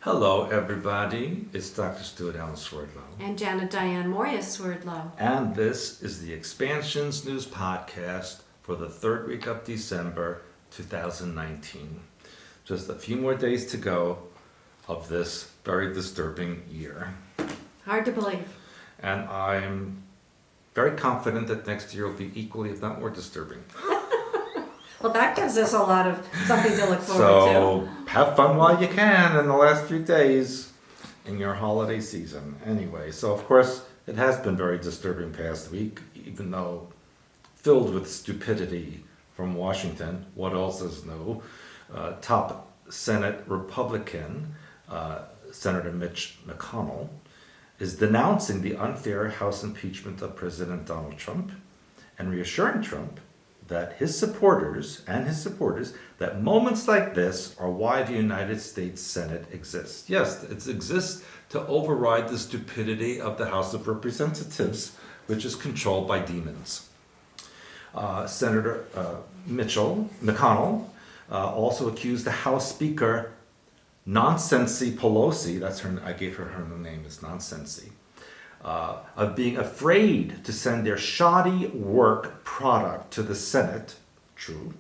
Hello, everybody. It's Dr. Stuart Allen Swerdlow. And Janet Diane Moria Swerdlow. And this is the Expansions News Podcast for the third week of December 2019. Just a few more days to go of this very disturbing year. Hard to believe. And I'm very confident that next year will be equally, if not more, disturbing. Well, that gives us a lot of something to look forward So have fun while you can in the last few days in your holiday season. Anyway, so of course it has been very disturbing past week, even though filled with stupidity from Washington. What else is new? Top Senate Republican, Senator Mitch McConnell, is denouncing the unfair House impeachment of President Donald Trump and reassuring Trump that his supporters, that moments like this are why the United States Senate exists. Yes, it exists to override the stupidity of the House of Representatives, which is controlled by demons. Senator McConnell also accused the House Speaker, Nonsensy Pelosi, I gave her new name, is Nonsensy, of being afraid to send their shoddy work product to the Senate, true,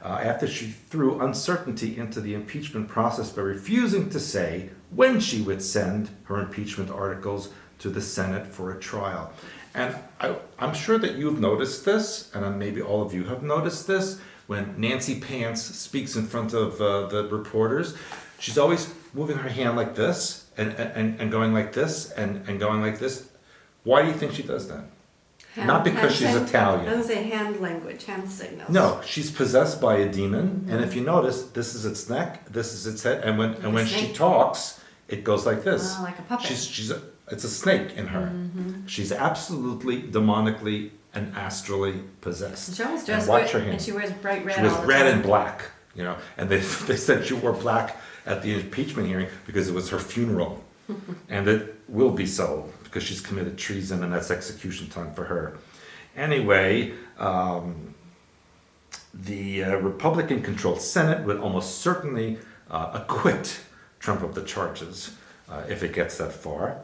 after she threw uncertainty into the impeachment process by refusing to say when she would send her impeachment articles to the Senate for a trial. And I'm sure that you've noticed this, and maybe all of you have noticed this, when Nancy Pants speaks in front of the reporters, she's always moving her hand like this, and going like this, and going like this. Why do you think she does that? Not because she's Italian. Doesn't say hand language, hand signals. No, she's possessed by a demon, and if you notice, this is its neck, this is its head, and when she talks, it goes like this. Oh, like a puppet. It's a snake in her. Mm-hmm. She's absolutely demonically and astrally possessed. She always does. Watch her hand. And she wears bright red. She wears all the red time. and black, and they said she wore black at the impeachment hearing because it was her funeral. And it will be so because she's committed treason and that's execution time for her. Anyway, the Republican-controlled Senate would almost certainly acquit Trump of the charges if it gets that far.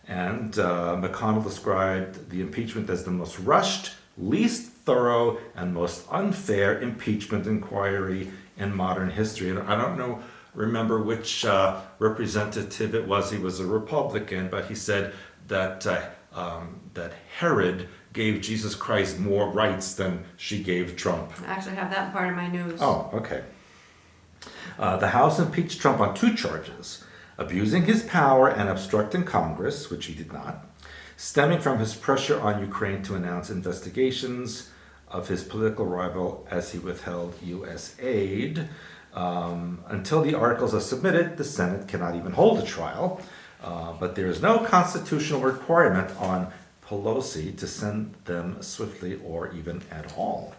And McConnell described the impeachment as the most rushed, least thorough, and most unfair impeachment inquiry in modern history. And I don't remember which representative it was. He was a Republican, but he said that that Herod gave Jesus Christ more rights than she gave Trump. I actually have that part of my news. Oh, okay. The House impeached Trump on 2 charges: abusing his power and obstructing Congress, which he did not, stemming from his pressure on Ukraine to announce investigations of his political rival as he withheld U.S. aid. Until the articles are submitted, the Senate cannot even hold a trial, but there is no constitutional requirement on Pelosi to send them swiftly or even at all.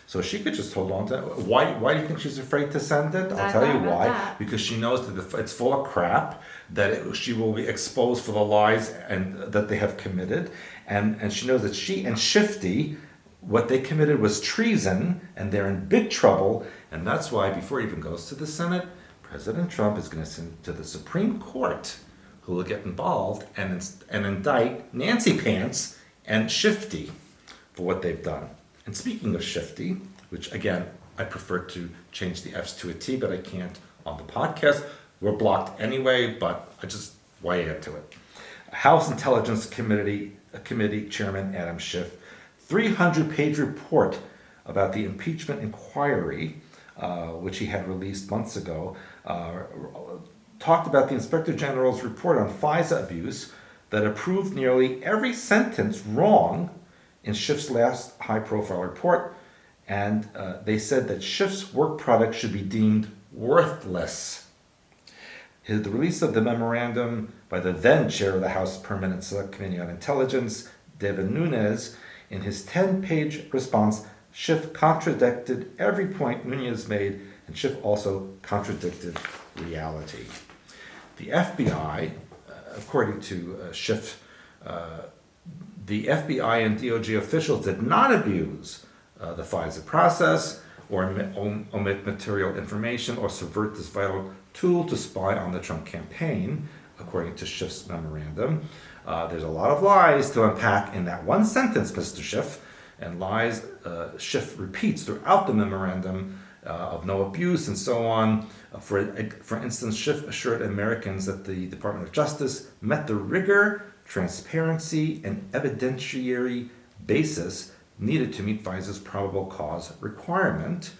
So she could just hold on to it. Why do you think she's afraid to send it? I'll tell you why. That. Because she knows that it's full of crap, that she will be exposed for the lies and that they have committed, and she knows that she and Shifty, what they committed was treason, and they're in big trouble, and that's why before it even goes to the Senate, President Trump is going to send it to the Supreme Court, who will get involved and indict Nancy Pants and Shifty for what they've done. And speaking of Shifty, which again, I prefer to change the F's to a T, but I can't on the podcast. We're blocked anyway, but why add to it? House Intelligence Committee Chairman Adam Schiff, 300-page report about the impeachment inquiry, which he had released months ago, talked about the Inspector General's report on FISA abuse that approved nearly every sentence wrong in Schiff's last high-profile report, and they said that Schiff's work product should be deemed worthless. The release of the memorandum by the then chair of the House Permanent Select Committee on Intelligence, Devin Nunes, in his 10-page response, Schiff contradicted every point Nunes made, and Schiff also contradicted reality. The FBI, according to Schiff, the FBI and DOJ officials did not abuse the FISA process or omit material information or subvert this vital tool to spy on the Trump campaign, according to Schiff's memorandum. There's a lot of lies to unpack in that one sentence, Mr. Schiff, and lies Schiff repeats throughout the memorandum of no abuse and so on. For instance, Schiff assured Americans that the Department of Justice met the rigor, transparency, and evidentiary basis needed to meet FISA's probable cause requirement.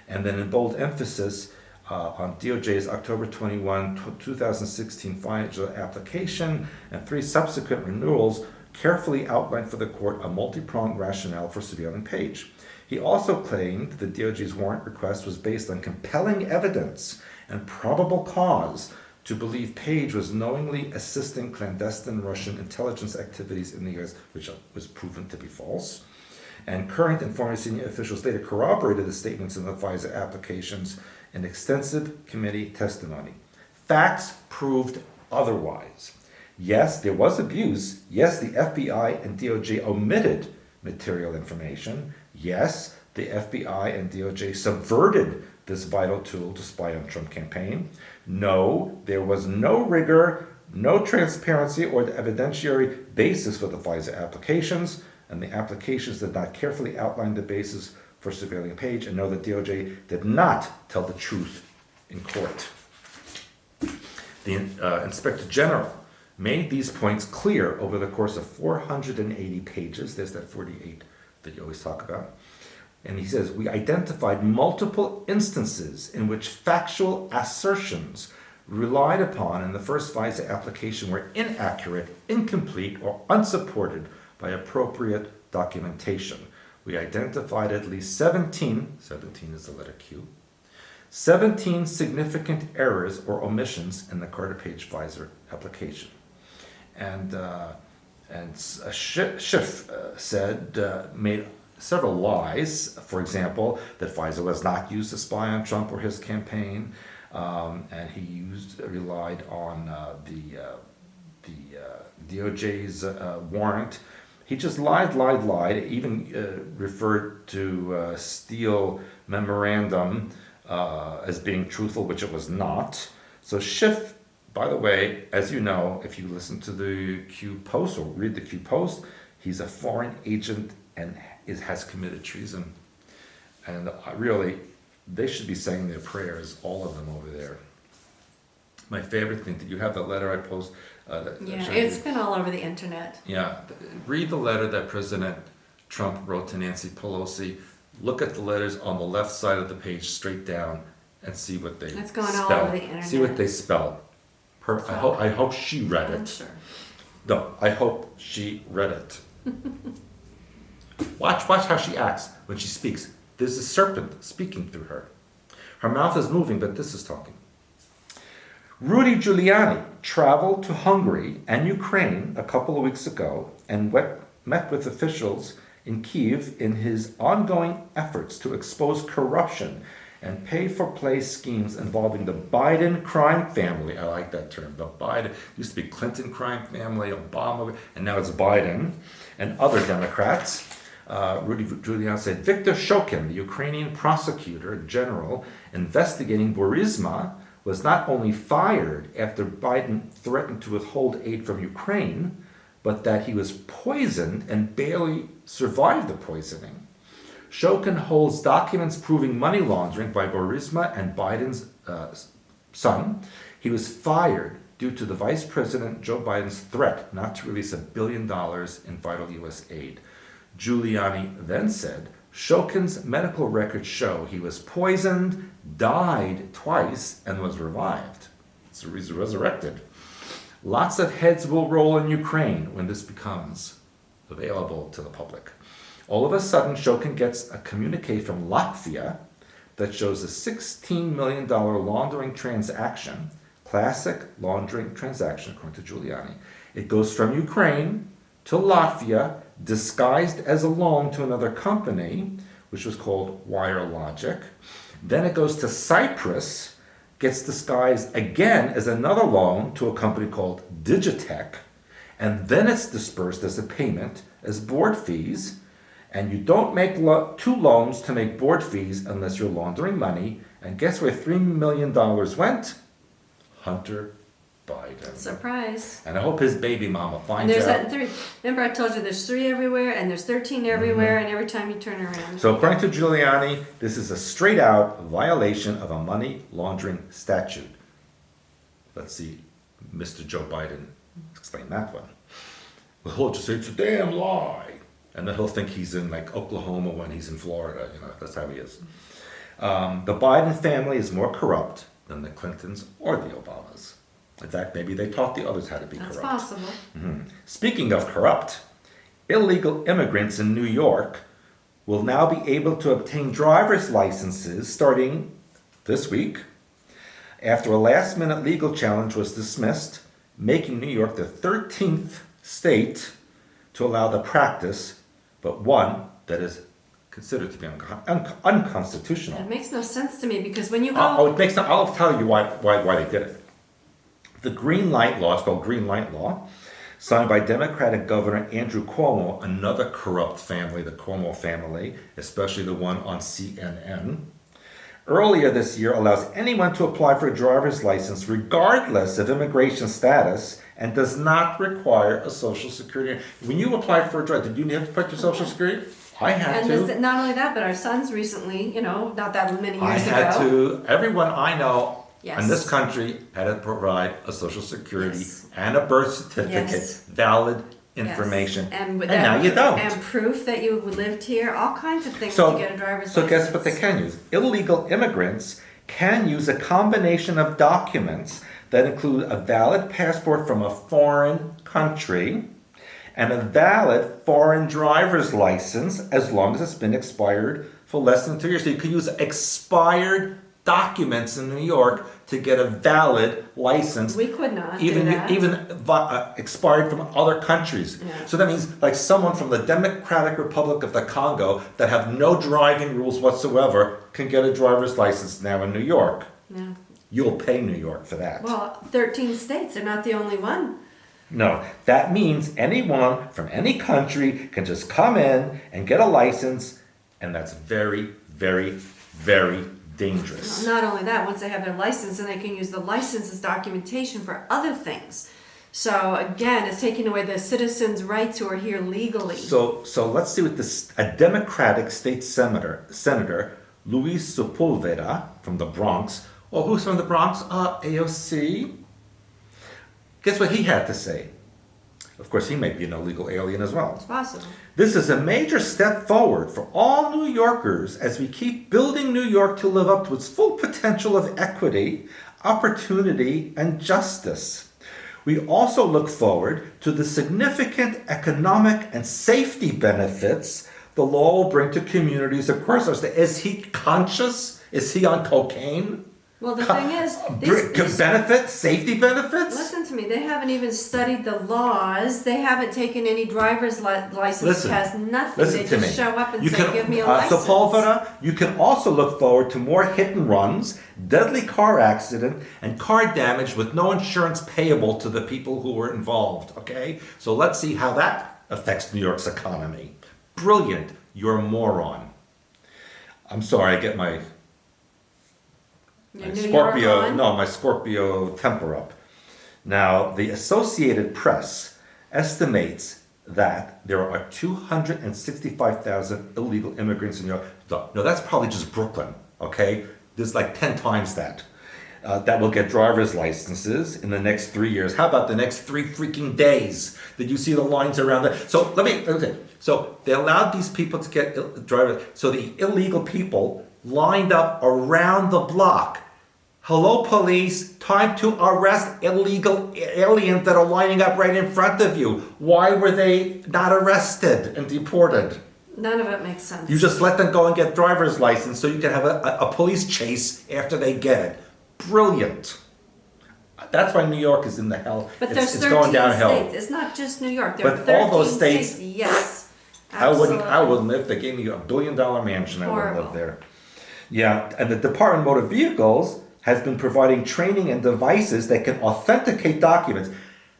And then in bold emphasis on DOJ's October 21, 2016 FISA application and 3 subsequent renewals carefully outlined for the court a multi-pronged rationale for surveilling Page. He also claimed the DOJ's warrant request was based on compelling evidence and probable cause to believe Page was knowingly assisting clandestine Russian intelligence activities in the U.S., which was proven to be false. And current and former senior officials later corroborated the statements in the FISA applications in extensive committee testimony. Facts proved otherwise. Yes, there was abuse. Yes, the FBI and DOJ omitted material information. Yes, the FBI and DOJ subverted this vital tool to spy on the Trump campaign. No, there was no rigor, no transparency, or the evidentiary basis for the FISA applications, and the applications did not carefully outline the basis for surveilling Page, and no, the DOJ did not tell the truth in court. The Inspector General made these points clear over the course of 480 pages. There's that 48 that you always talk about. And he says, we identified multiple instances in which factual assertions relied upon in the first FISA application were inaccurate, incomplete, or unsupported by appropriate documentation. We identified at least 17 is the letter Q, 17 significant errors or omissions in the Carter-Page FISA application. And Schiff made several lies. For example, that FISA was not used to spy on Trump or his campaign, and he relied on the DOJ's warrant. He just lied. Even referred to Steele memorandum as being truthful, which it was not. So Schiff, by the way, as you know, if you listen to the Q Post or read the Q Post, he's a foreign agent and has committed treason. And really, they should be saying their prayers, all of them over there. My favorite thing, did you have that letter I posted? Yeah, it's been all over the internet. Yeah, read the letter that President Trump wrote to Nancy Pelosi. Look at the letters on the left side of the page straight down and see what they It's going spell. all over the internet. See what they spell. I hope she read it. I'm sure. No, I hope she read it. Watch how she acts when she speaks. There's a serpent speaking through her. Her mouth is moving, but this is talking. Rudy Giuliani traveled to Hungary and Ukraine a couple of weeks ago and met with officials in Kyiv in his ongoing efforts to expose corruption and pay-for-play schemes involving the Biden crime family. I like that term. The Biden used to be Clinton crime family, Obama, and now it's Biden and other Democrats. Rudy Giuliani said Viktor Shokin, the Ukrainian prosecutor general investigating Burisma, was not only fired after Biden threatened to withhold aid from Ukraine, but that he was poisoned and barely survived the poisoning. Shokin holds documents proving money laundering by Burisma and Biden's son. He was fired due to the Vice President Joe Biden's threat not to release $1 billion in vital U.S. aid. Giuliani then said, Shokin's medical records show he was poisoned, died twice, and was revived. So he's resurrected. Lots of heads will roll in Ukraine when this becomes available to the public. All of a sudden, Shokin gets a communique from Latvia that shows a $16 million laundering transaction, classic laundering transaction, according to Giuliani. It goes from Ukraine to Latvia, disguised as a loan to another company, which was called Wire Logic. Then it goes to Cyprus, gets disguised again as another loan to a company called Digitech, and then it's dispersed as a payment as board fees. And you don't make two loans to make board fees unless you're laundering money. And guess where $3 million went? Hunter Biden. Surprise. And I hope his baby mama And finds there's out. that three. Remember, I told you there's 3 everywhere, and there's 13 everywhere, and every time you turn around. So according to Giuliani, this is a straight out violation of a money laundering statute. Let's see Mr. Joe Biden explain that one. Well, he'll just say it's a damn lie. And then he'll think he's in like Oklahoma when he's in Florida. You know, that's how he is. The Biden family is more corrupt than the Clintons or the Obamas. In fact, maybe they taught the others how to be That's corrupt. possible. Speaking of corrupt, illegal immigrants in New York will now be able to obtain driver's licenses starting this week after a last-minute legal challenge was dismissed, making New York the 13th state to allow the practice, but one that is considered to be unconstitutional. It makes no sense to me because when you go, I'll tell you why they did it. The Green Light Law, it's called Green Light Law, signed by Democratic Governor Andrew Cuomo, another corrupt family, the Cuomo family, especially the one on CNN, earlier this year allows anyone to apply for a driver's license regardless of immigration status and does not require a social security. When you applied for a drive, did you have to put your social security? I had to. Not only that, but our sons recently, not that many I years had ago. to. Everyone I know Yes. in this country had to provide a social security Yes. and a birth certificate, Yes. valid Yes. information, and with now you don't. And proof that you lived here, all kinds of things So, to get a driver's so license. guess what they can use? Illegal immigrants can use a combination of documents that include a valid passport from a foreign country and a valid foreign driver's license as long as it's been expired for less than 2 years. So you can use expired documents in New York to get a valid license. We could not even do that. expired from other countries. Yeah. So that means like someone from the Democratic Republic of the Congo that have no driving rules whatsoever can get a driver's license now in New York. Yeah. You'll pay New York for that. Well, 13 states, they're not the only one. No, that means anyone from any country can just come in and get a license, and that's very, very, very dangerous. Not only that, once they have their license, then they can use the license as documentation for other things. So again, it's taking away the citizens' rights who are here legally. So let's see what a Democratic state senator Luis Sepulveda from the Bronx. Oh, who's from the Bronx? AOC. Guess what he had to say? Of course, he may be an illegal alien as well. It's possible. This is a major step forward for all New Yorkers as we keep building New York to live up to its full potential of equity, opportunity, and justice. We also look forward to the significant economic and safety benefits the law will bring to communities across our state. Is he conscious? Is he on cocaine? Well, the thing is, safety benefits? listen to me, they haven't even studied the laws. They haven't taken any driver's license tests, nothing. Listen They to just me. show up and You say, can, give me a license. Sepulveda, you can also look forward to more hit and runs, deadly car accident, and car damage with no insurance payable to the people who were involved, okay? So let's see how that affects New York's economy. Brilliant. You're a moron. I'm sorry, I get my my Scorpio temper up. Now, the Associated Press estimates that there are 265,000 illegal immigrants in New York. No, that's probably just Brooklyn, okay? There's like 10 times that. That will get driver's licenses in the next 3 years. How about the next 3 freaking days? Did you see the lines around that? So so they allowed these people to get driver's. So the illegal people lined up around the block. Hello, police. Time to arrest illegal aliens that are lining up right in front of you. Why were they not arrested and deported? None of it makes sense. You just let them go and get driver's license so you can have a police chase after they get it. Brilliant. That's why New York is in the hell. But there's 13 going downhill. states. It's not just New York. There are But 13 all those states, yes. I wouldn't live. They gave me $1 billion mansion. I wouldn't live there. Yeah, and the Department of Motor Vehicles has been providing training and devices that can authenticate documents.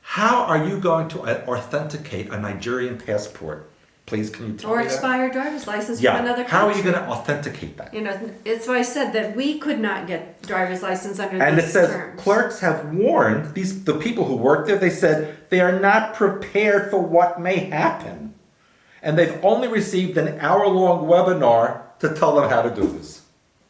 How are you going to authenticate a Nigerian passport? Please, can you tell Or me that? expired driver's license Yeah. from another country. How are you going to authenticate that? You know, it's why I said that we could not get driver's license under And it these says terms. clerks have warned the people who work there. They said they are not prepared for what may happen, and they've only received an hour-long webinar to tell them how to do this.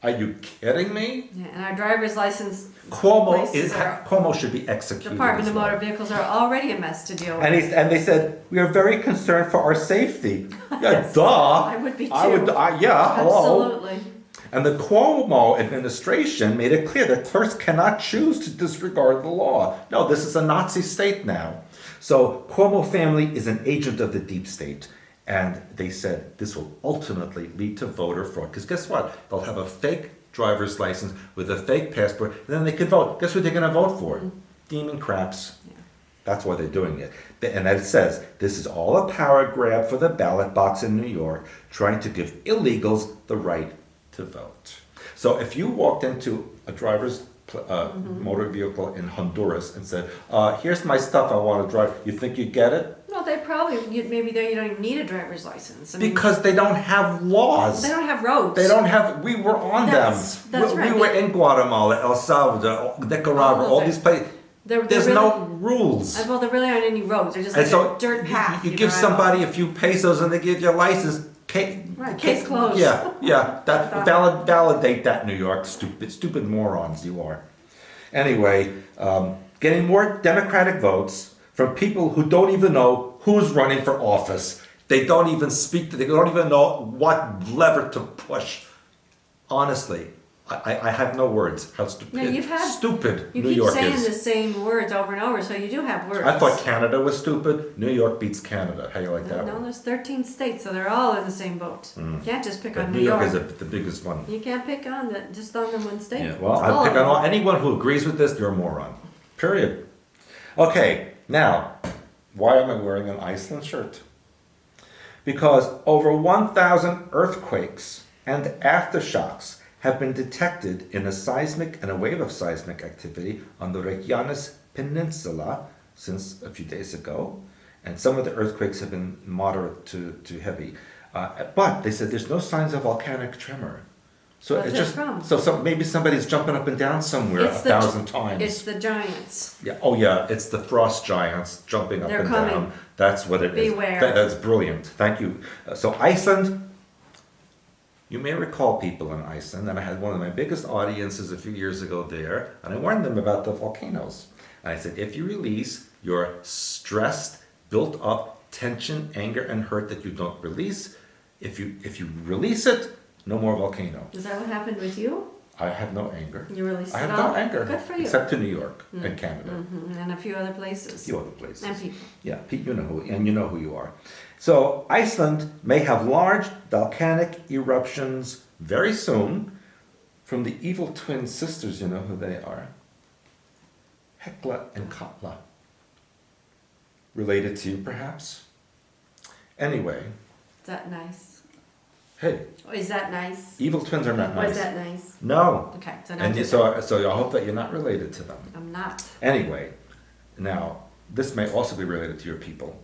Are you kidding me? Yeah, and our driver's license Cuomo should be executed. Department as of well. Motor Vehicles are already a mess to deal with. And they said we are very concerned for our safety. Yeah, Yes, duh. I would be too. Yeah, hello. Absolutely. And the Cuomo administration made it clear that clerks cannot choose to disregard the law. No, this is a Nazi state now. So Cuomo family is an agent of the deep state. And they said this will ultimately lead to voter fraud. Because guess what? They'll have a fake driver's license with a fake passport, and then they can vote. Guess what they're going to vote for? Demon craps. Yeah. That's why they're doing it. And it says, this is all a power grab for the ballot box in New York, trying to give illegals the right to vote. So if you walked into a driver's motor vehicle in Honduras and said, here's my stuff I want to drive, you think you'd get it? No, they probably, maybe there you don't even need a driver's license. I mean, Because they don't have laws. they don't have roads. They don't have, we were on That's them. right. We were in Guatemala, El Salvador, Nicaragua, all these places. There's no rules. Well, there really aren't any roads. They're just And like so a dirt path. you give drive somebody on. a few pesos and they give you a license. Right, case closed. Yeah. Validate that, New York. Stupid morons you are. Anyway, getting more Democratic votes from people who don't even know who's running for office. They don't even they don't even know what lever to push. Honestly, I have no words. How stupid You New keep York saying is. the same words over and over, so you do have words. I thought Canada was stupid. New York beats Canada. How you like that No, one? there's 13 states, so they're all in the same boat. You can't just pick But on New York is the biggest one. You can't pick on just on the one state. Yeah, well, It's I pick of on them. anyone who agrees with this, you're a moron. Period. Okay, now, why am I wearing an Iceland shirt? Because over 1,000 earthquakes and aftershocks have been detected in a seismic and a wave of seismic activity on the Reykjanes Peninsula since a few days ago. And some of the earthquakes have been moderate to heavy. But they said there's no signs of volcanic tremor. So What's it's it just from? so maybe somebody's jumping up and down somewhere It's 1,000 times. It's the giants. Yeah. Oh yeah, it's the frost giants jumping up They're and coming. down. That's what it is. Beware. That's brilliant. Thank you. So Iceland. You may recall people in Iceland, and I had one of my biggest audiences a few years ago there, and I warned them about the volcanoes. And I said, if you release your stressed, built up tension, anger, and hurt that you don't release, if you release it, no more volcano. Is that what happened with you? I have no anger. You released I it have all? no anger. Good for you. Except to New York and Canada. And a few other places. A few other places. And people. Yeah, Pete, you know who you are. So Iceland may have large volcanic eruptions very soon from the evil twin sisters. You know who they are? Hekla and Katla. Related to you, perhaps? Anyway, Is that nice? hey, Is that nice? evil twins are not nice. Was that nice? No. Okay, so And not so I hope that you're not related to them. I'm not. Anyway, now, this may also be related to your people.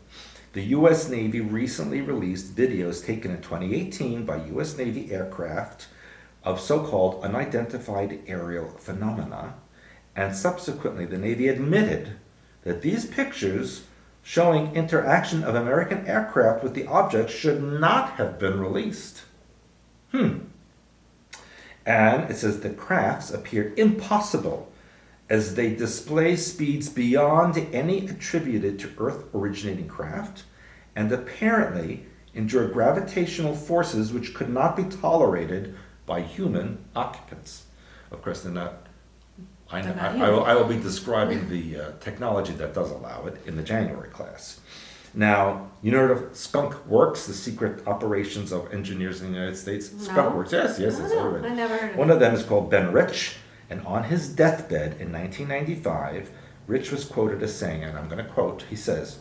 The U.S. Navy recently released videos taken in 2018 by U.S. Navy aircraft of so-called unidentified aerial phenomena, and subsequently the Navy admitted that these pictures showing interaction of American aircraft with the objects should not have been released. And it says the crafts appeared impossible as they display speeds beyond any attributed to Earth-originating craft, and apparently endure gravitational forces which could not be tolerated by human occupants. Of course, they're not. I will be describing the technology that does allow it in the January class. Now, you know of Skunk Works, the secret operations of engineers in the United States? No. Skunk Works, yes, it's everybody. I never heard of One it. of them is called Ben Rich, and on his deathbed in 1995, Rich was quoted as saying, and I'm going to quote, he says,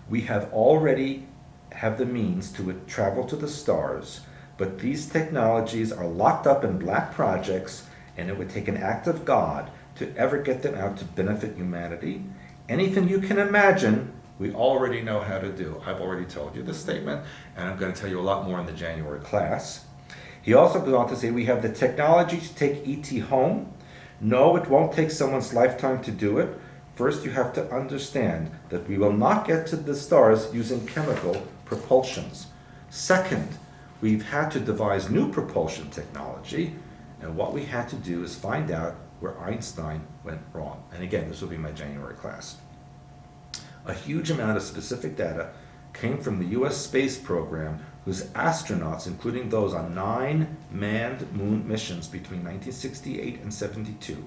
"We have already have the means to travel to the stars, but these technologies are locked up in black projects, and it would take an act of God to ever get them out to benefit humanity. Anything you can imagine we already know how to do. I've already told you this statement, and I'm going to tell you a lot more in the January class. He also goes on to say, we have the technology to take ET home. No, it won't take someone's lifetime to do it. First, you have to understand that we will not get to the stars using chemical propulsions. Second, we've had to devise new propulsion technology, and what we had to do is find out where Einstein went wrong. And again, this will be my January class. A huge amount of specific data came from the US space program, whose astronauts, including those on 9 manned moon missions between 1968 and 72,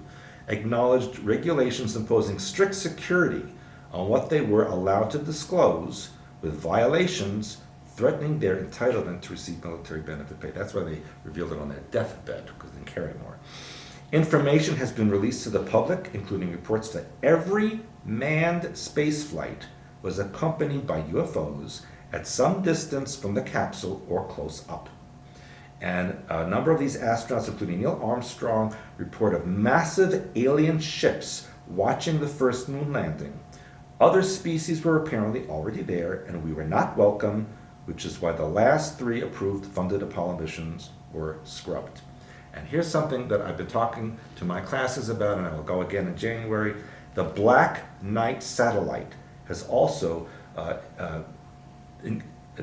acknowledged regulations imposing strict security on what they were allowed to disclose, with violations threatening their entitlement to receive military benefit pay. That's why they revealed it on their deathbed, because they didn't care anymore. Information has been released to the public, including reports that every manned spaceflight was accompanied by UFOs at some distance from the capsule or close up. And a number of these astronauts, including Neil Armstrong, report of massive alien ships watching the first moon landing. Other species were apparently already there, and we were not welcome, which is why the last 3 approved funded Apollo missions were scrubbed. And here's something that I've been talking to my classes about, and I will go again in January. The Black Knight satellite has also,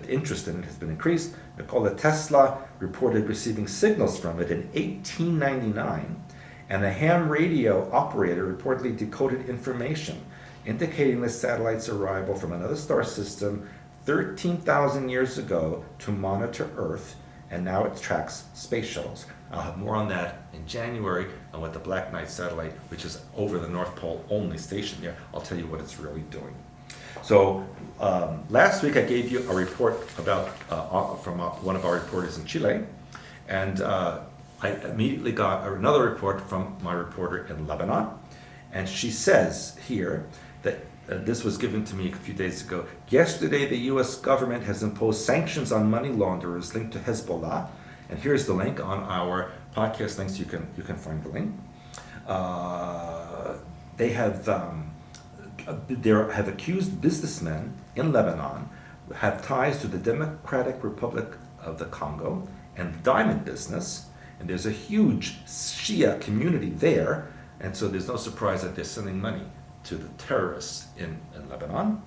interest in it has been increased. Nikola Tesla reported receiving signals from it in 1899, and a ham radio operator reportedly decoded information indicating the satellite's arrival from another star system 13,000 years ago to monitor Earth, and now it tracks space shuttles. I'll have more on that in January on what the Black Knight satellite, which is over the North Pole only station there, I'll tell you what it's really doing. So last week I gave you a report about from one of our reporters in Chile, and I immediately got another report from my reporter in Lebanon, and she says here that this was given to me a few days ago. Yesterday, the U.S. government has imposed sanctions on money launderers linked to Hezbollah, and here's the link on our podcast links. You can find the link. They have accused businessmen in Lebanon who have ties to the Democratic Republic of the Congo and the diamond business, and there's a huge Shia community there, and so there's no surprise that they're sending money to the terrorists in Lebanon.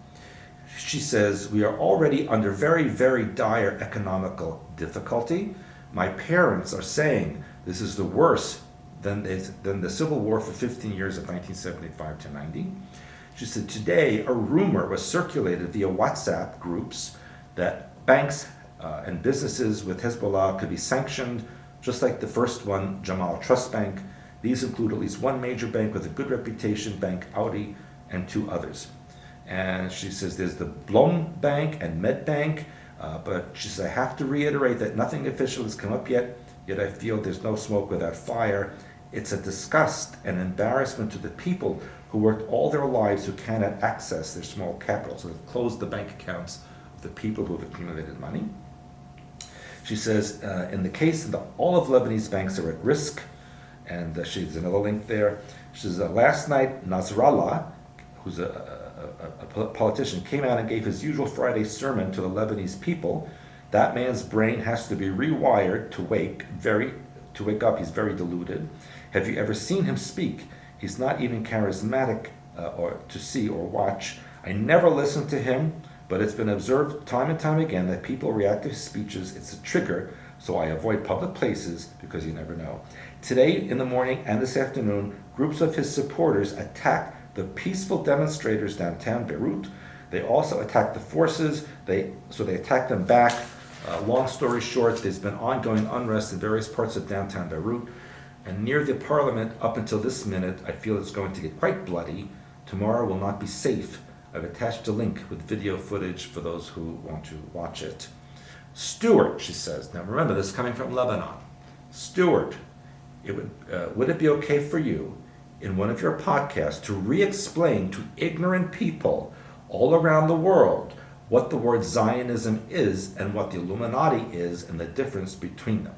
She says, we are already under very, very dire economical difficulty. My parents are saying this is the worst than the Civil War for 15 years of 1975 to 90. She said, today a rumor was circulated via WhatsApp groups that banks and businesses with Hezbollah could be sanctioned, just like the first one, Jamal Trust Bank. These include at least one major bank with a good reputation, Bank Audi, and 2 others. And she says there's the Blom Bank and Med Bank, but she says, I have to reiterate that nothing official has come up yet I feel there's no smoke without fire. It's a disgust and embarrassment to the people who worked all their lives who cannot access their small capital. So they've closed the bank accounts of the people who have accumulated money. She says, in the case of all of Lebanese banks are at risk, and she's another link there. She says, last night, Nasrallah, who's a politician, came out and gave his usual Friday sermon to the Lebanese people. That man's brain has to be rewired to wake up. He's very deluded. Have you ever seen him speak? He's not even charismatic or to see or watch. I never listened to him, but it's been observed time and time again that people react to his speeches. It's a trigger, so I avoid public places because you never know. Today in the morning and this afternoon, groups of his supporters attacked the peaceful demonstrators downtown Beirut. They also attacked the forces, so they attacked them back. Long story short, there's been ongoing unrest in various parts of downtown Beirut. And near the parliament, up until this minute, I feel it's going to get quite bloody. Tomorrow will not be safe. I've attached a link with video footage for those who want to watch it. Stuart, she says. Now remember, this is coming from Lebanon. Stuart, would it be okay for you, in one of your podcasts, to re-explain to ignorant people all around the world what the word Zionism is and what the Illuminati is and the difference between them?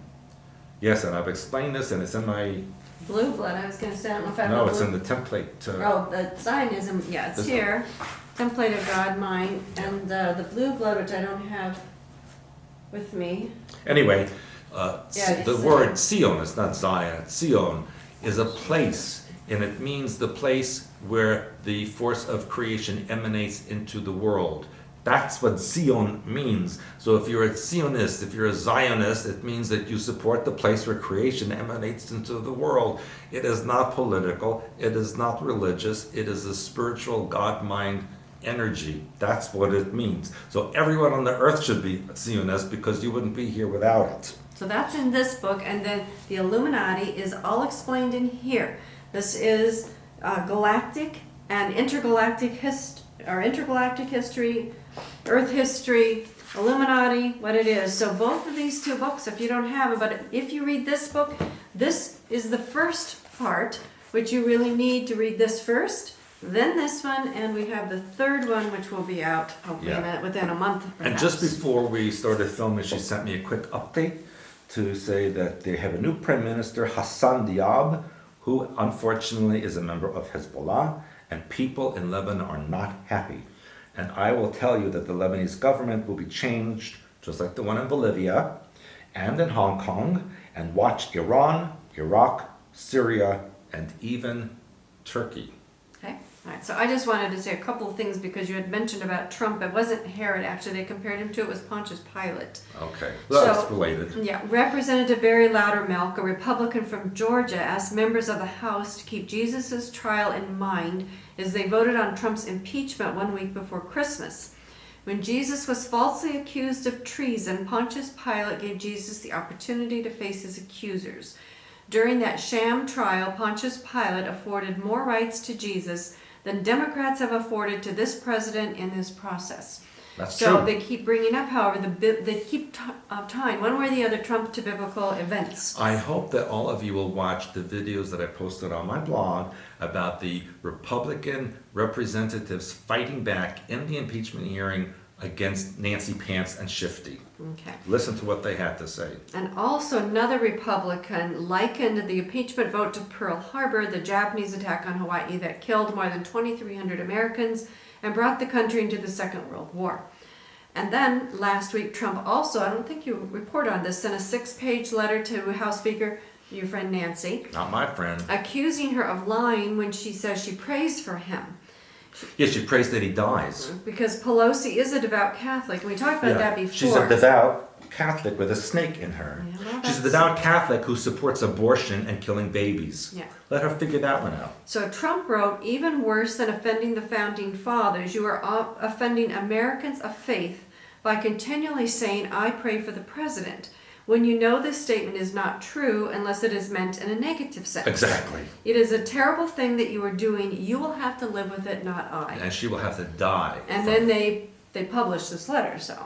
Yes, and I've explained this, and it's in my Blue blood, I was gonna say, I don't know if I have No, a it's blue. in the template. Oh, the Zionism, yeah, it's This here. Template of God mind, and the blue blood, which I don't have with me. Anyway, Yeah, the it's, word Sion is not Zion. Sion is a place, and it means the place where the force of creation emanates into the world. That's what Zion means. So if you're a Zionist, if you're a Zionist, it means that you support the place where creation emanates into the world. It is not political, it is not religious, it is a spiritual God-mind energy. That's what it means. So everyone on the earth should be Zionist because you wouldn't be here without it. So that's in this book, and then the Illuminati is all explained in here. This is galactic and intergalactic history, Earth history, Illuminati, what it is. So both of these two books, if you don't have them, but if you read this book, this is the first part, which you really need to read this first, then this one, and we have the third one, which will be out hopefully within a month. Perhaps. And just before we started filming, she sent me a quick update to say that they have a new Prime Minister, Hassan Diab, who unfortunately is a member of Hezbollah, and people in Lebanon are not happy. And I will tell you that the Lebanese government will be changed, just like the one in Bolivia and in Hong Kong, and watch Iran, Iraq, Syria, and even Turkey. Okay. All right. So I just wanted to say a couple of things because you had mentioned about Trump. It wasn't Herod, actually. They compared him to, it was Pontius Pilate. Okay. Well, that's related. Yeah. Representative Barry Loudermilk, a Republican from Georgia, asked members of the House to keep Jesus' trial in mind as they voted on Trump's impeachment 1 week before Christmas. When Jesus was falsely accused of treason, Pontius Pilate gave Jesus the opportunity to face his accusers. During that sham trial, Pontius Pilate afforded more rights to Jesus than Democrats have afforded to this president in this process. That's so true. they keep bringing up, however, they keep tying one way or the other Trump to biblical events. I hope that all of you will watch the videos that I posted on my blog about the Republican representatives fighting back in the impeachment hearing against Nancy Pants and Shifty. Okay. Listen to what they had to say. And also another Republican likened the impeachment vote to Pearl Harbor, the Japanese attack on Hawaii that killed more than 2,300 Americans and brought the country into the Second World War. And then last week, Trump also, I don't think you report on this, sent a 6-page letter to House Speaker, your friend Nancy. Not my friend. Accusing her of lying when she says she prays for him. Yes, she prays that he dies. Because Pelosi is a devout Catholic, and we talked about that before. She's a devout Catholic with a snake in her. Yeah, well, She's a devout Catholic who supports abortion and killing babies. Yeah. Let her figure that one out. So Trump wrote, even worse than offending the founding fathers, you are offending Americans of faith by continually saying, I pray for the president, when you know this statement is not true unless it is meant in a negative sense. Exactly. It is a terrible thing that you are doing. You will have to live with it, not I. And she will have to die. And then they published this letter, so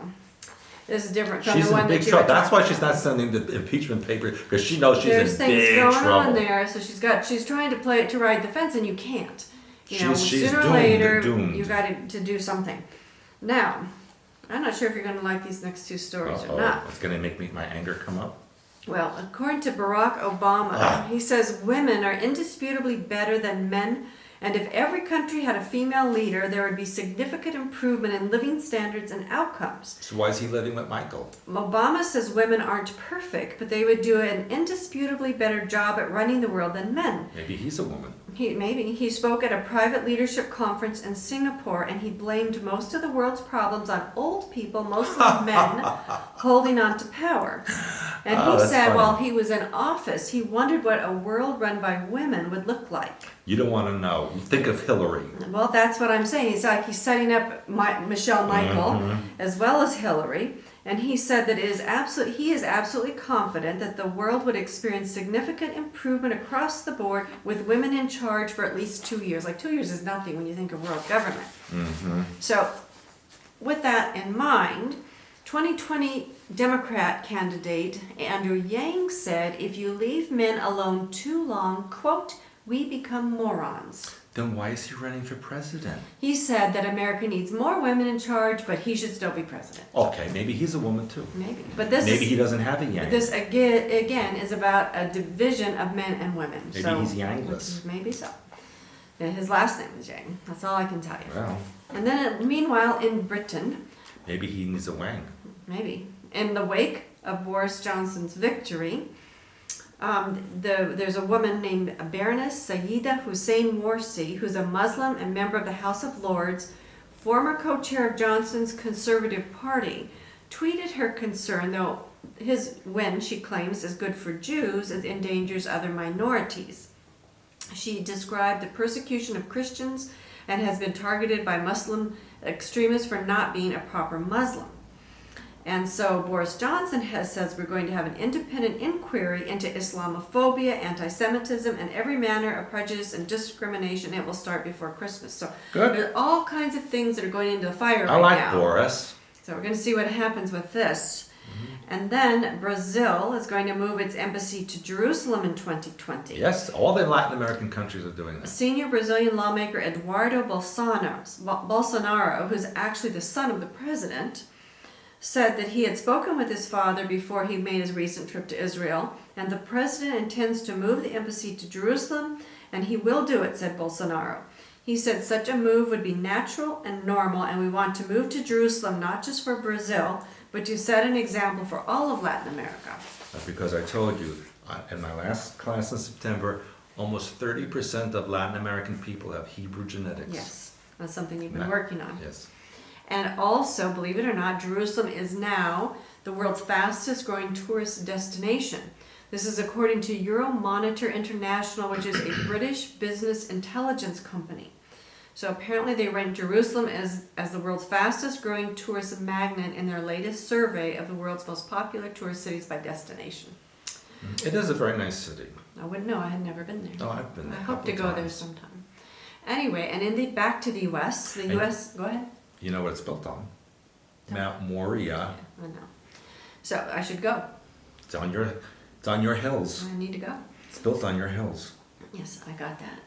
this is different from She's the one in big that you trouble. were That's why talking she's about. not sending the impeachment paper, because she knows she's There's in things big going trouble. on there, so she's trying to play it to ride the fence, and you can't. You know, She's sooner or doomed, later, doomed. you got to do something. Now, I'm not sure if you're going to like these next two stories or not. It's going to make my anger come up. Well, according to Barack Obama, he says women are indisputably better than men, and if every country had a female leader, there would be significant improvement in living standards and outcomes. So why is he living with Michael? Obama says women aren't perfect, but they would do an indisputably better job at running the world than men. Maybe he's a woman. He spoke at a private leadership conference in Singapore, and he blamed most of the world's problems on old people, mostly men, holding on to power. And he said while he was in office, he wondered what a world run by women would look like. You don't want to know. You think of Hillary. Well, that's what I'm saying. He's like he's setting up Michelle Michael as well as Hillary. And he said that he is absolutely confident that the world would experience significant improvement across the board with women in charge for at least 2 years. Like 2 years is nothing when you think of world government. So with that in mind, 2020 Democrat candidate Andrew Yang said, if you leave men alone too long, quote, we become morons. Then why is he running for president? He said that America needs more women in charge, but he should still be president. Okay, maybe he's a woman too. Maybe. But this Maybe is, he doesn't have a yang. this again is about a division of men and women. Maybe he's yangless. Maybe so. Yeah, his last name is Yang. That's all I can tell you. Well, And then, meanwhile, in Britain, maybe he needs a wang. maybe, in the wake of Boris Johnson's victory, there's a woman named Baroness Sayeeda Hussein Morsi, who's a Muslim and member of the House of Lords, former co-chair of Johnson's Conservative Party, tweeted her concern, though his win, she claims, is good for Jews, it endangers other minorities. She described the persecution of Christians and has been targeted by Muslim extremists for not being a proper Muslim. And so Boris Johnson says we're going to have an independent inquiry into Islamophobia, anti-Semitism, and every manner of prejudice and discrimination. It will start before Christmas. So Good. there's all kinds of things that are going into the fire I right like now. Boris. So we're going to see what happens with this. And then Brazil is going to move its embassy to Jerusalem in 2020. Yes, all the Latin American countries are doing that. Senior Brazilian lawmaker Eduardo Bolsonaro, who's actually the son of the president, said that he had spoken with his father before he made his recent trip to Israel, and the president intends to move the embassy to Jerusalem, and he will do it, said Bolsonaro. He said such a move would be natural and normal, and we want to move to Jerusalem not just for Brazil, but to set an example for all of Latin America. Because I told you, in my last class in September, almost 30% of Latin American people have Hebrew genetics. Yes, that's something you've been Yeah. working on. Yes. And also, believe it or not, Jerusalem is now the world's fastest growing tourist destination. This is according to Euromonitor International, which is a British business intelligence company. So apparently they rank Jerusalem as the world's fastest growing tourist magnet in their latest survey of the world's most popular tourist cities by destination. It is a very nice city. I wouldn't know, I had never been there. Oh, I've been there I a hope to couple go there times. sometime. Anyway, and back to the U.S. The U.S. Go ahead. You know what it's built on? Mount Moriah. I know. So I should go. It's on your hills. I need to go. It's built on your hills. Yes, I got that.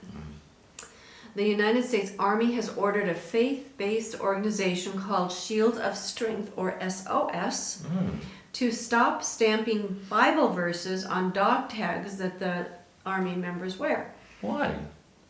The United States Army has ordered a faith-based organization called Shield of Strength, or SOS, to stop stamping Bible verses on dog tags that the Army members wear. Why?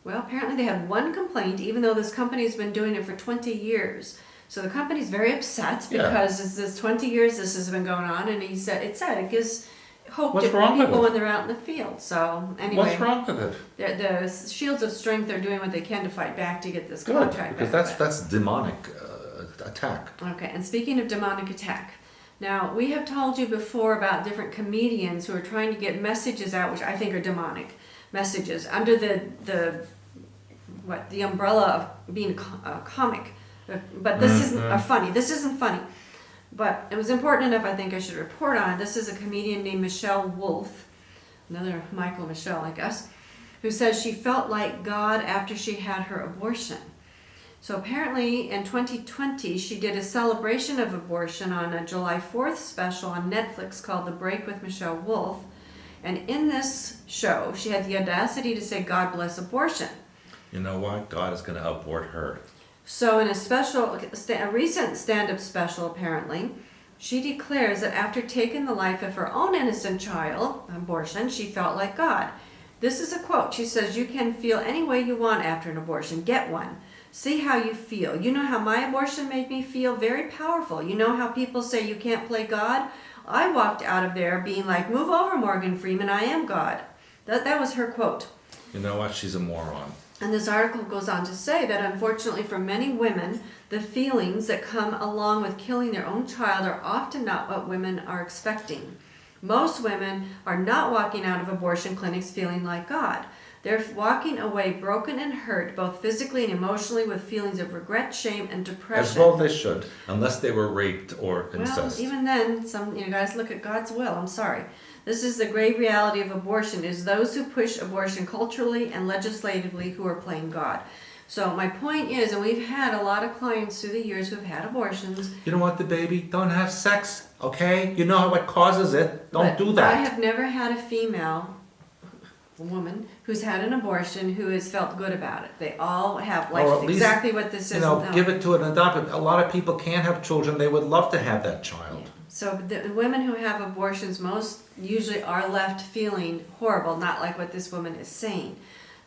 Well, apparently they had one complaint, even though this company's been doing it for 20 years. So the company's very upset Yeah. because this 20 years this has been going on, and it gives hope What's to wrong with people it? when they're out in the field. So anyway, What's wrong with it? the Shields of Strength are doing what they can to fight back to get this Good, contract because back. that's demonic attack. Okay, and speaking of demonic attack, now we have told you before about different comedians who are trying to get messages out, which I think are demonic messages, under the umbrella of being a comic. But this isn't funny. This isn't funny. But it was important enough, I think I should report on it. This is a comedian named Michelle Wolf, another Michael Michelle, I guess, who says she felt like God after she had her abortion. So apparently in 2020, she did a celebration of abortion on a July 4th special on Netflix called The Break with Michelle Wolf. And in this show, she had the audacity to say, God bless abortion. You know what? God is going to abort her. So in a recent stand-up special, apparently, she declares that after taking the life of her own innocent child, abortion, she felt like God. This is a quote. She says, you can feel any way you want after an abortion. Get one. See how you feel. You know how my abortion made me feel? Very powerful. You know how people say you can't play God? I walked out of there being like, move over, Morgan Freeman, I am God. That was her quote. You know what? She's a moron. And this article goes on to say that unfortunately for many women, the feelings that come along with killing their own child are often not what women are expecting. Most women are not walking out of abortion clinics feeling like God. They're walking away broken and hurt, both physically and emotionally, with feelings of regret, shame, and depression. As well they should, unless they were raped or incest. Well, even then, some guys look at God's will. I'm sorry. This is the grave reality of abortion, is those who push abortion culturally and legislatively who are playing God. So my point is, and we've had a lot of clients through the years who have had abortions. You don't want the baby? Don't have sex, okay? You know what causes it. Don't do I that. have never had a female woman who's had an abortion who has felt good about it. They all have, Or at like, least, exactly what this is. No. give it to an adopted. A lot of people can't have children. They would love to have that child. Yeah. So the women who have abortions most usually are left feeling horrible, not like what this woman is saying.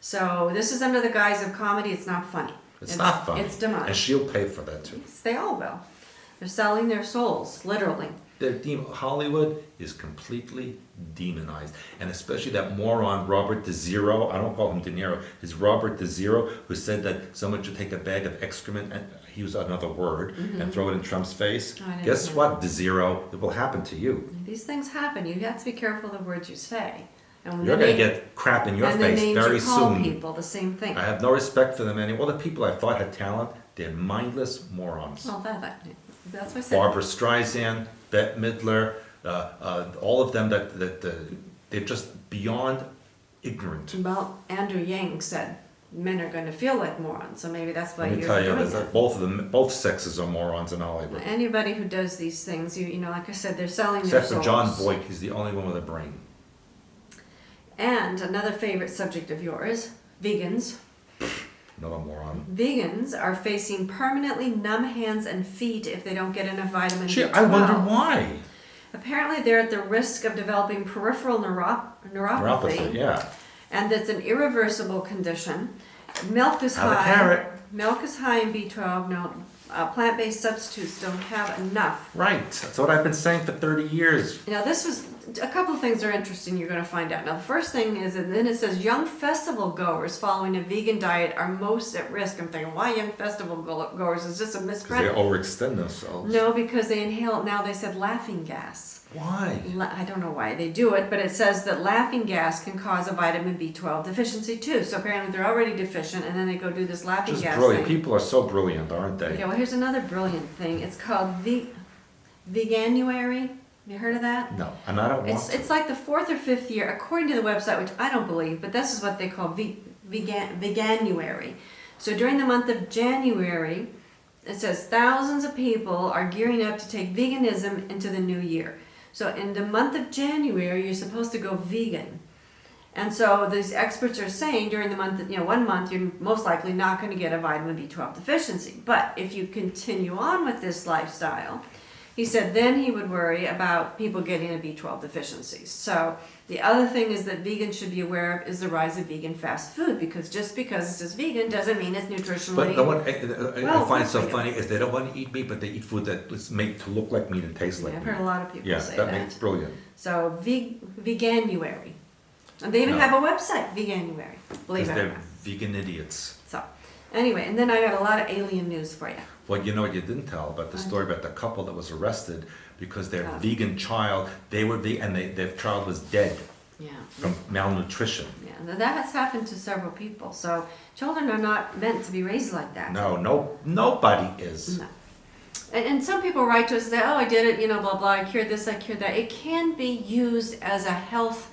So this is under the guise of comedy. It's not funny. It's not funny. It's demonic. And she'll pay for that too. Yes, they all will. They're selling their souls, literally. Hollywood is completely demonized, and especially that moron Robert De Niro. I don't call him De Niro. It's Robert De Niro who said that someone should take a bag of excrement, and he used another word, and throw it in Trump's face. I didn't Guess know what, De Niro? It will happen to you. These things happen. You have to be careful of the words you say. And when You're the going to name- get crap in your and the face names very you call soon. people, the same thing. I have no respect for them anymore. The people I thought had talent, they're mindless morons. Well, that's what I said. Barbara Streisand, Bette Midler, all of them they're just beyond ignorant. Well, Andrew Yang said men are going to feel like morons, so maybe that's why Let me you're tell you, doing that it. both sexes are morons in Hollywood. Anybody who does these things, you know, like I said, they're selling Except their for souls. John Boyd, he's the only one with a brain. And another favorite subject of yours, vegans. Another moron. Vegans are facing permanently numb hands and feet if they don't get enough vitamin Gee, B12. I wonder why. Apparently, they're at the risk of developing peripheral neuropathy, Neuropathy, yeah. and that's an irreversible condition. Milk is Have a high. carrot. Milk is high in B12. No, plant-based substitutes don't have enough. Right. That's what I've been saying for 30 years. Now, this was a couple of things are interesting. You're going to find out. Now, the first thing is, and then it says young festival goers following a vegan diet are most at risk. I'm thinking, why young festival goers? Is this a Because they misprint? overextend themselves. No, because they inhale. Now they said laughing gas. Why? I don't know why they do it, but it says that laughing gas can cause a vitamin B12 deficiency too. So apparently they're already deficient, and then they go do this laughing Just gas brilliant. thing. People are so brilliant, aren't they? Okay, well here's another brilliant thing. It's called Veganuary. Have you heard of that? No, and I don't want to. It's like the 4th or 5th year, according to the website, which I don't believe, but this is what they call Veganuary. So during the month of January, it says thousands of people are gearing up to take veganism into the new year. So in the month of January, you're supposed to go vegan. And so these experts are saying during the month, 1 month, you're most likely not going to get a vitamin B12 deficiency. But if you continue on with this lifestyle, he said then he would worry about people getting a B12 deficiency. So the other thing is that vegans should be aware of is the rise of vegan fast food, because just because it says vegan doesn't mean it's nutritionally. But the one I find so good for you. funny is they don't want to eat meat, but they eat food that is made to look like meat and taste like I've meat. heard a lot of people Yeah, say that that. makes brilliant. So Veganuary. And they even No. have a website, Veganuary, believe Because it or they're not. vegan idiots. So anyway, and then I got a lot of alien news for you. Well, you know what you didn't tell about the story about the couple that was arrested because their Oh. vegan child, their child was dead Yeah. from malnutrition. Yeah, now that has happened to several people. So children are not meant to be raised like that. No, nobody is. No. And some people write to us and say, oh, I did it, blah, blah, I cured this, I cured that. It can be used as a health,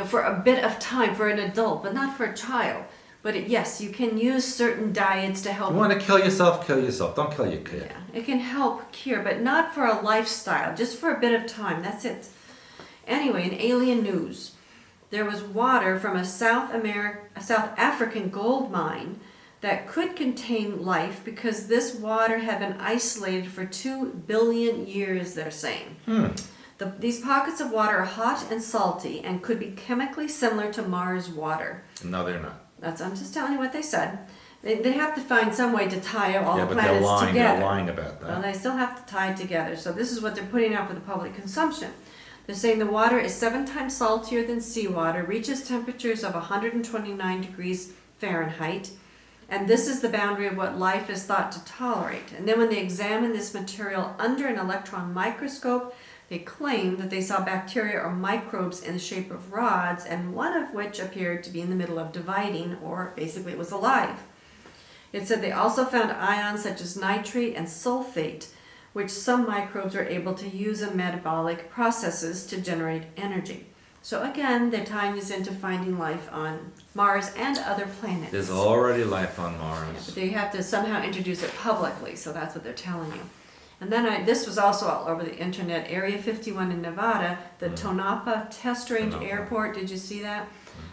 for a bit of time for an adult, but not for a child. But yes, you can use certain diets to help. You want to kill yourself, kill yourself. Don't kill your kid. Yeah, it can help cure, but not for a lifestyle, just for a bit of time. That's it. Anyway, in alien news, there was water from a South African gold mine that could contain life because this water had been isolated for 2 billion years, they're saying. These pockets of water are hot and salty and could be chemically similar to Mars water. No, they're not. I'm just telling you what they said. They have to find some way to tie all Yeah, the but planets together. they're lying about Well, that. they still have to tie it together. So this is what they're putting out for the public consumption. They're saying the water is 7 times saltier than seawater, reaches temperatures of 129 degrees Fahrenheit, and this is the boundary of what life is thought to tolerate. And then when they examine this material under an electron microscope, they claim that they saw bacteria or microbes in the shape of rods, and one of which appeared to be in the middle of dividing, or basically it was alive. It said they also found ions such as nitrate and sulfate, which some microbes are able to use in metabolic processes to generate energy. So again, they're tying this into finding life on Mars and other planets. There's already life on But Mars. they have to somehow introduce it publicly, so that's what they're telling you. And then this was also all over the internet. Area 51 in Nevada, the Tonopah Test Range Tonopah. Airport. Did you see that?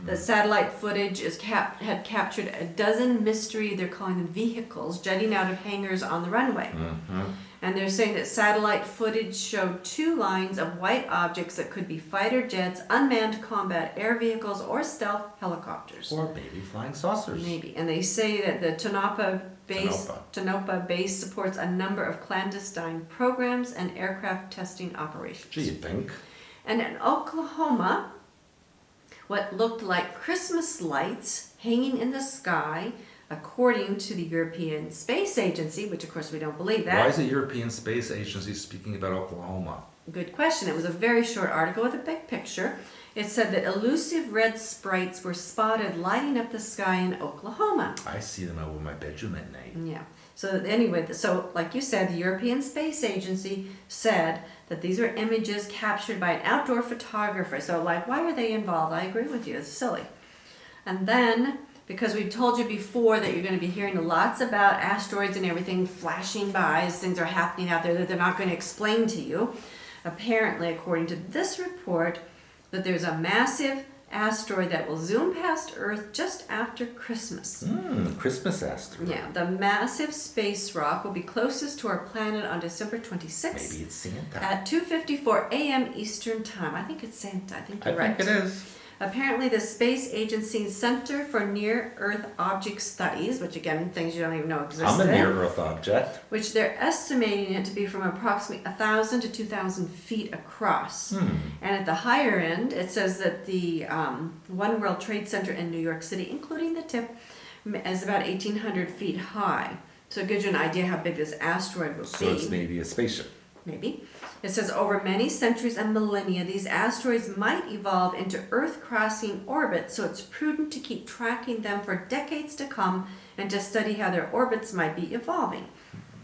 The satellite footage had captured a dozen mystery, they're calling them vehicles, jetting out of hangars on the runway. And they're saying that satellite footage showed 2 lines of white objects that could be fighter jets, unmanned combat air vehicles, or stealth helicopters. Or maybe flying saucers. Maybe. And they say that the Tonopah base supports a number of clandestine programs and aircraft testing operations. Do you think? And in Oklahoma, what looked like Christmas lights hanging in the sky, according to the European Space Agency, which of course we don't believe that. Why is the European Space Agency speaking about Oklahoma? Good question. It was a very short article with a big picture. It said that elusive red sprites were spotted lighting up the sky in Oklahoma. I see them over my bedroom at night. Yeah. So anyway, so like you said, the European Space Agency said that these are images captured by an outdoor photographer. So like, why are they involved? I agree with you. It's silly. And then, because we've told you before that you're going to be hearing lots about asteroids and everything flashing by as things are happening out there that they're not going to explain to you. Apparently, according to this report, that there's a massive asteroid that will zoom past Earth just after Christmas. Christmas asteroid. Yeah, the massive space rock will be closest to our planet on December 26th. Maybe it's Santa. At 2:54 a.m. Eastern Time. I think it's Santa. I think you're right. I think it is. Apparently, the Space Agency's Center for Near-Earth Object Studies, which again, things you don't even know exist, I'm a near-Earth object. which they're estimating it to be from approximately 1,000 to 2,000 feet across. And at the higher end, it says that the One World Trade Center in New York City, including the tip, is about 1,800 feet high. So it gives you an idea how big this asteroid will be. So it's maybe a spaceship. Maybe. It says over many centuries and millennia, these asteroids might evolve into Earth-crossing orbits, so it's prudent to keep tracking them for decades to come and to study how their orbits might be evolving.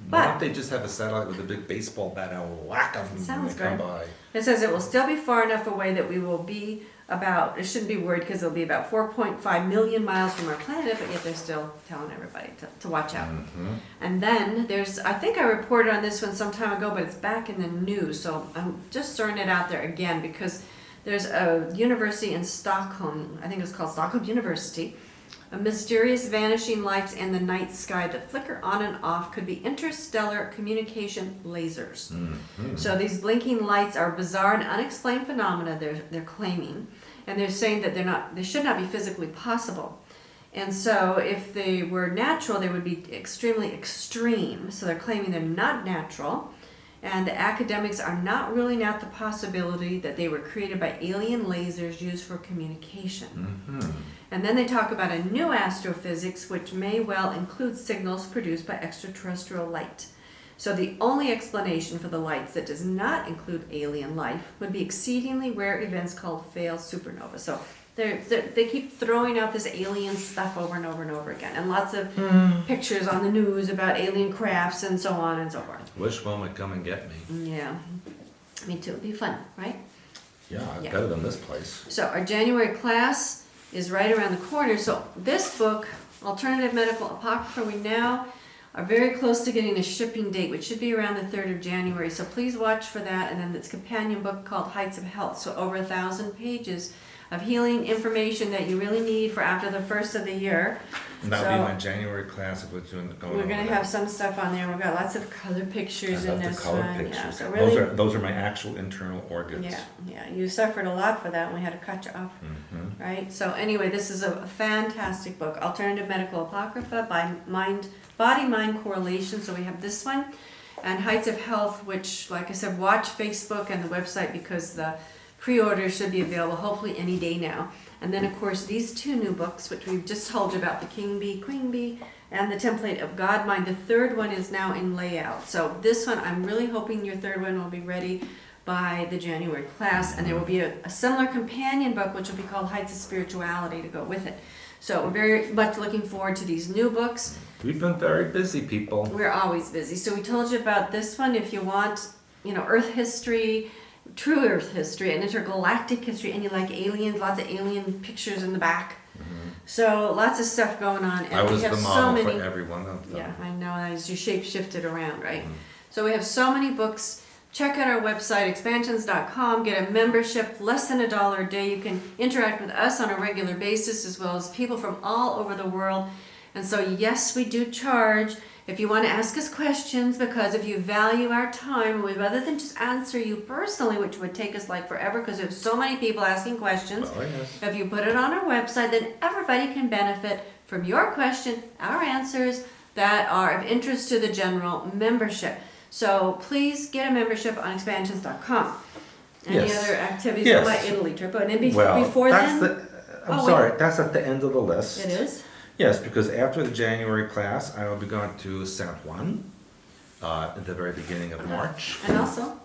Why don't they just have a satellite with a big baseball bat and whack them when they come by? It says it will still be far enough away that we will be about, it shouldn't be worried because it'll be about 4.5 million miles from our planet, but yet they're still telling everybody to watch out. And then there's, I think I reported on this one some time ago, but it's back in the news, so I'm just throwing it out there again because there's a university in Stockholm, I think it's called Stockholm University. A mysterious vanishing lights in the night sky that flicker on and off could be interstellar communication lasers. So these blinking lights are bizarre and unexplained phenomena, they're claiming, and they're saying that they should not be physically possible. And so if they were natural, they would be extremely extreme. So they're claiming they're not natural. And the academics are not ruling out the possibility that they were created by alien lasers used for communication. And then they talk about a new astrophysics which may well include signals produced by extraterrestrial light. So the only explanation for the lights that does not include alien life would be exceedingly rare events called failed supernovas. So they keep throwing out this alien stuff over and over and over again, and lots of pictures on the news about alien crafts and so on and so forth. Wish one would come and get me. Yeah, me too. It'd be fun, right? Yeah, better than this place. So our January class is right around the corner. So this book, Alternative Medical Apocrypha, we now are very close to getting a shipping date, which should be around the 3rd of January. So please watch for that. And then this companion book called Heights of Health. So over 1,000 pages of healing information that you really need for after the first of the year. And that'll be my January class of what's going We're going to have some stuff on there. We've got lots of color pictures in this one. Pictures. Yeah, so really, those are my actual internal organs. Yeah. You suffered a lot for that, and we had to cut you up, right? So anyway, this is a fantastic book, Alternative Medical Apocrypha by Body-Mind Correlation. So we have this one, and Heights of Health, which, like I said, watch Facebook and the website because the pre-order should be available hopefully any day now. And then, of course, these 2 new books, which we've just told you about, the King Bee, Queen Bee, and the Template of God Mind. The 3rd one is now in layout. So this one, I'm really hoping your 3rd one will be ready by the January class. And there will be a similar companion book, which will be called Heights of Spirituality, to go with it. So we're very much looking forward to these new books. We've been very busy, people. We're always busy. So we told you about this one. If you want, Earth history, true Earth history and intergalactic history, and you like aliens, lots of alien pictures in the back. So lots of stuff going on. And I was we have the model for every one of them. Yeah, I know, as you shape-shifted around, right? So we have so many books check out our website, expansions.com, get a membership, less than $1 a day. You can interact with us on a regular basis as well as people from all over the world. And so, yes, we do charge if you want to ask us questions, because if you value our time, rather than just answer you personally, which would take us like forever because we have so many people asking questions, Well, yes. if you put it on our website, then everybody can benefit from your question, our answers that are of interest to the general membership. So please get a membership on expansions.com. Any Yes. other activities Yes. on my Italy trip? And Well, before that's then? I'm Oh, sorry, that's at the end of the list. It is? Yes, because after the January class, I will be going to San Juan at the very beginning of March. And also,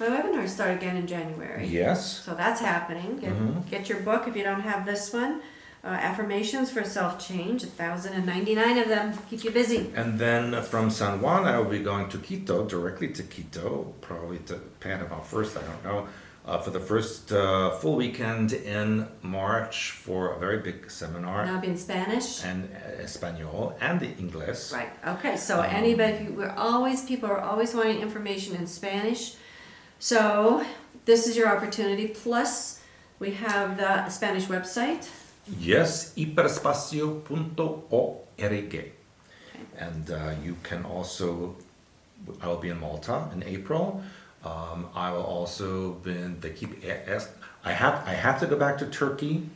my webinars start again in January. Yes. So that's happening. Get your book if you don't have this one. Affirmations for Self-Change, 1,099 of them. Keep you busy. And then from San Juan, I will be going to Quito, directly to Quito, probably to Panama first, I don't know, for the first full weekend in March for a very big seminar. Now be in Spanish. And Espanol and the English. Right. Okay. So people are always wanting information in Spanish. So this is your opportunity. Plus, we have the Spanish website. Yes, hiperespacio.org. And you can also, I will be in Malta in April. I will also I have to go back to Turkey,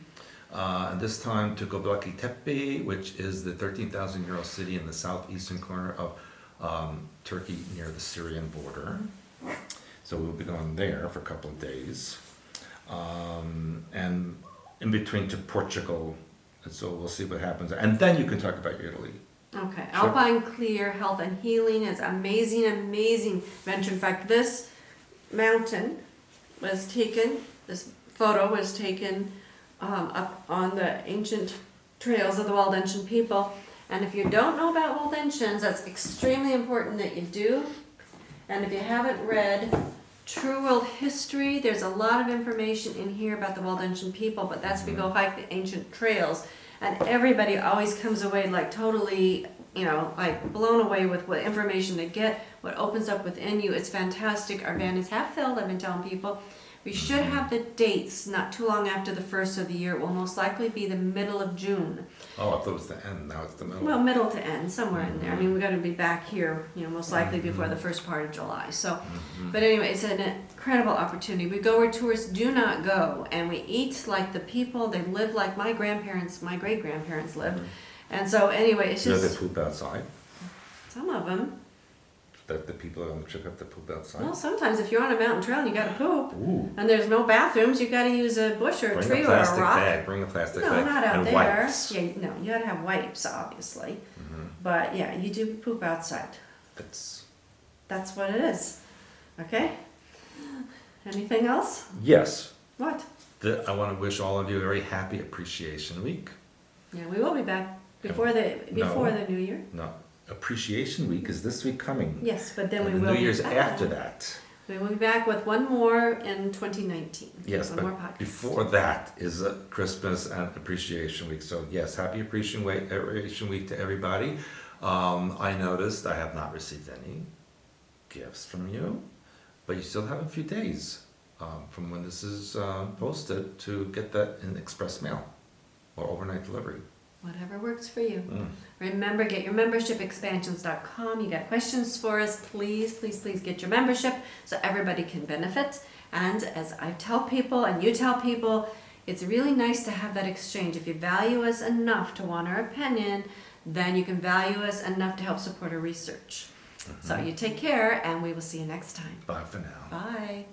and this time to Göbekli Tepe, which is the 13,000-year-old city in the southeastern corner of Turkey near the Syrian border. So we'll be going there for a couple of days. And in between to Portugal, and so we'll see what happens. And then you can talk about Italy. Okay. Sure. Alpine Clear Health and Healing is amazing, amazing venture. In fact, this mountain was taken, this photo was taken up on the ancient trails of the Waldensian people. And if you don't know about Waldensians, that's extremely important that you do. And if you haven't read True World History, there's a lot of information in here about the Waldensian people, but that's if you go hike the ancient trails. And everybody always comes away like totally, like blown away with what information they get, what opens up within you. It's fantastic. Our van is half filled, I've been telling people. We should have the dates not too long after the first of the year. It will most likely be the middle of June. Oh, I thought it was the end. Now it's the middle. Well, middle to end, somewhere in there. I mean, we're going to be back here, most likely before the first part of July. So, but anyway, it's an incredible opportunity. We go where tourists do not go, and we eat like the people. They live like my grandparents, my great-grandparents lived. And so, anyway, it's Do just they poop outside? some of them. That the people on the trip have to poop outside? Well, sometimes if you're on a mountain trail and you got to poop, Ooh. and there's no bathrooms, you got to use a bush or a Bring tree a or a plastic rock. bag. Bring a plastic No, bag. not out and there. Wipes. Yeah, no, you gotta have wipes, obviously. But yeah, you do poop outside. That's what it is. Okay? Anything else? Yes. What? I want to wish all of you a very happy Appreciation Week. Yeah, we will be back before the New Year. No. Appreciation Week is this week coming. Yes, but then And we the will New be Year's back. after that. We will be back with one more in 2019. Yes, one more but podcast. before that is Christmas and Appreciation Week. So yes, happy Appreciation Week to everybody. I noticed I have not received any gifts from you, but you still have a few days from when this is posted to get that in express mail or overnight delivery. Whatever works for you. Remember, get your membership, expansions.com. You got questions for us, please, please, please get your membership so everybody can benefit. And as I tell people and you tell people, it's really nice to have that exchange. If you value us enough to want our opinion, then you can value us enough to help support our research. So you take care, and we will see you next time. Bye for now. Bye.